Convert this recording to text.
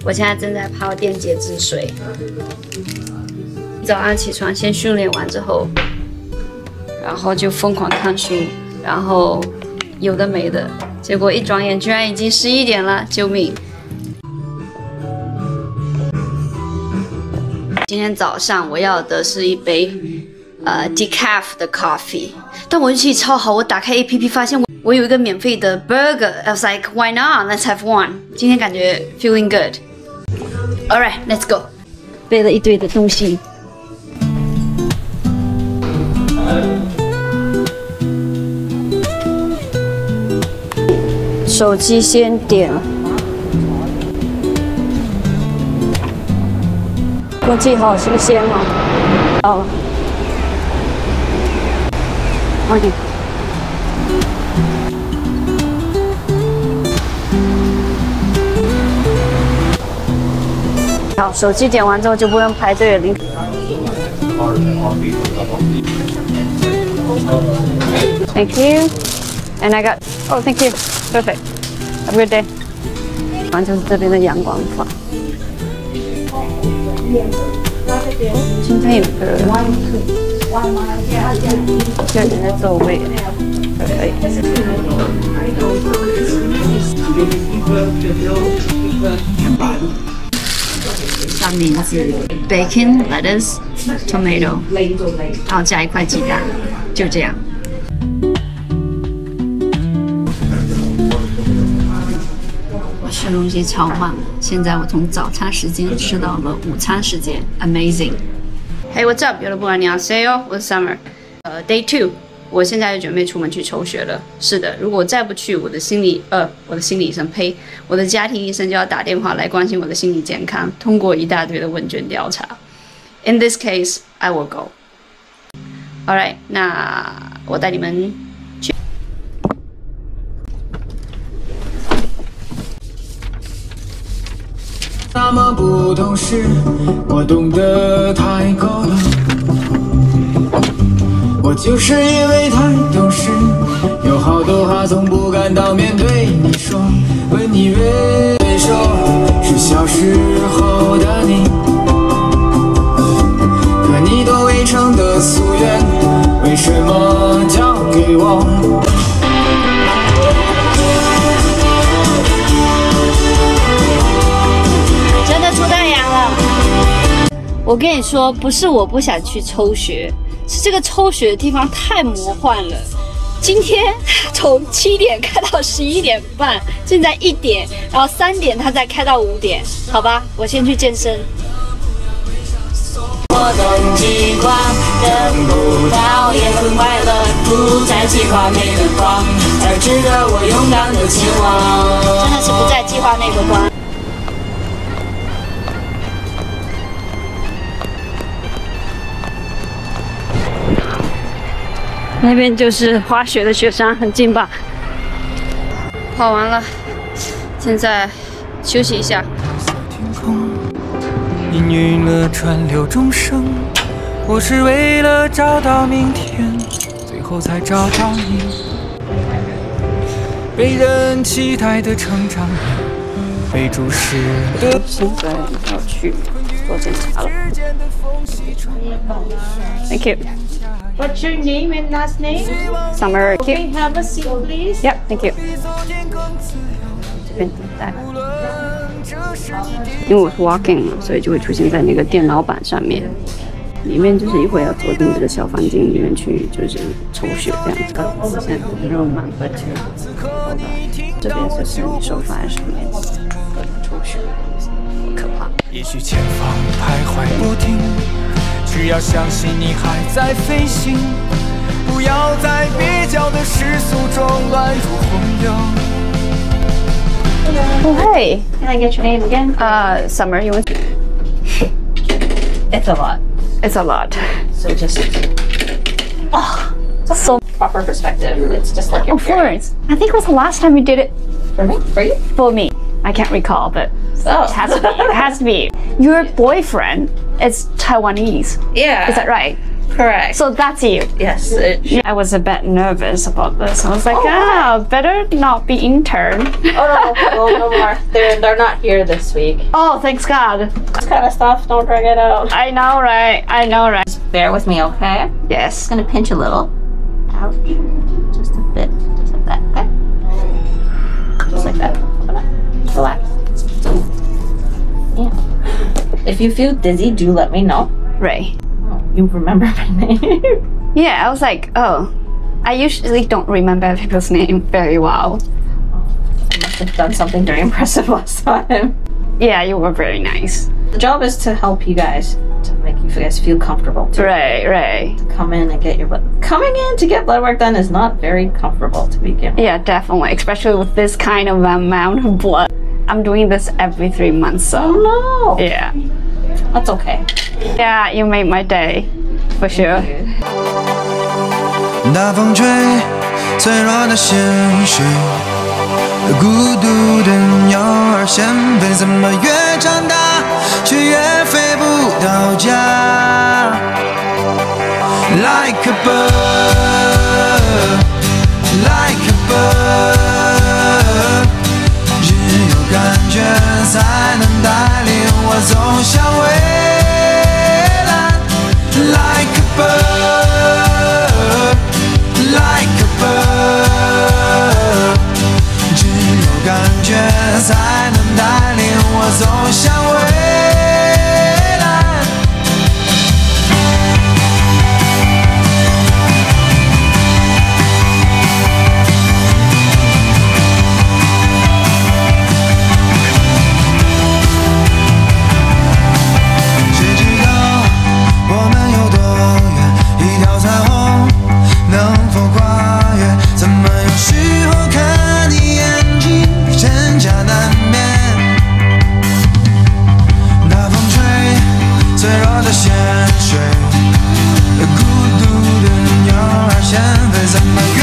我现在正在泡电解质水。早上起床先训练完之后，然后就疯狂看书，然后有的没的，结果一转眼居然已经11点了，救命！今天早上我要的是一杯decaf 的 coffee， 但我运气超好，我打开 APP 发现我有一个免费的 burger，I was like why not? Let's have one。今天感觉 feeling good。Alright, let's go。背了一堆的东西。手机先点。空气好新鲜哦。到了。OK。好，手机点完之后就不用排队了。Thank you. And I got. Oh, thank you. Perfect. Have a good day. 然后就是这边的阳光房。今天有个就有人在座位，可以。上名字 bacon, lettuce, tomato， 然后加一块鸡蛋，就这样。我吃东西超慢，现在我从早餐时间吃到了午餐时间 ，amazing。Hey, what's up? 여러분 안녕하세요. 我是 Summer。Day 2， 我现在就准备出门去抽血了。是的，如果再不去，我的心理医生，呸，我的家庭医生就要打电话来关心我的心理健康，通过一大堆的问卷调查。In this case, I will go. Alright， 那我带你们去。那么不懂事，我懂得太够了。我就是因为太懂事，有好多话总不敢当面对你说。问你为首是小时候的你，可你都未成的夙愿，为什么交给我？真的出太阳了！我跟你说，不是我不想去抽血。是这个抽血的地方太魔幻了。今天从7点开到11点半，现在1点，然后3点它再开到5点，好吧，我先去健身。我懂计划，等不到也很快乐，不在计划内的光，才值得我勇敢的前往。真的是不在计划内的光。那边就是滑雪的雪山，很近吧？跑完了，现在休息一下。氤氲了川流众生，我是为了找到明天，最后才找到你。被人期待的成长，被注视的。现在要去做检查了。Thank you. What's your name and last name? Summer. Okay, have a seat, please. Yep, thank you. 这边等待。因为我是 walking 嘛，所以就会出现在那个电脑板上面。里面就是一会儿要走进这个小房间里面去，就是抽血这样子。现在人肉满分，这边是你手放在上面抽血，好可怕。也许前方徘徊不定，只要相信你还在飞行，不要在比较的世俗中乱入洪流。Oh, hey. Can I get your name again? Summer, you want? It's a lot. It's a lot. So just so proper perspective. It's just like your Florence, I think it was the last time you did it for me. For you? for me. I can't recall, but Oh. it has to be. It has to be. Your boyfriend is Taiwanese. Yeah. Is that right? Correct. So that's you. Yes. I was a bit nervous about this. I was like, better not be intern. No more. They're not here this week. Oh, thanks God. This kind of stuff, don't drag it out. I know, right? I know, right? Just bear with me, okay? Yes. Just gonna pinch a little. Ouch. Just a bit. Just like that, okay? Just like that. Just relax. Yeah. If you feel dizzy, do let me know. Right. Oh, you remember my name? Yeah, I was like, oh, I usually don't remember people's name very well. I must have done something very impressive last time. Yeah, you were very nice. The job is to help you guys, to make you guys feel comfortable. Too. Right. To come in and get your blood. Coming in to get blood work done is not very comfortable to begin with. Yeah, definitely, especially with this kind of amount of blood. I'm doing this every 3 months, so. Oh no! Yeah. That's okay. Yeah, you made my day, for sure. 大风吹，脆弱的鲜血，孤独的鸟儿先飞，怎么越长大，却越飞不到家。Like a bird, like a bird， 只有感觉才能带领我走向未来。Like a bird。Like a bird， 只有感觉才能带领我走向未来。谁知道我们有多远？一条彩虹。能否跨越？怎么有时候看你眼睛真假难辨？大风吹，脆弱的咸水，孤独的鸟儿先飞，怎么？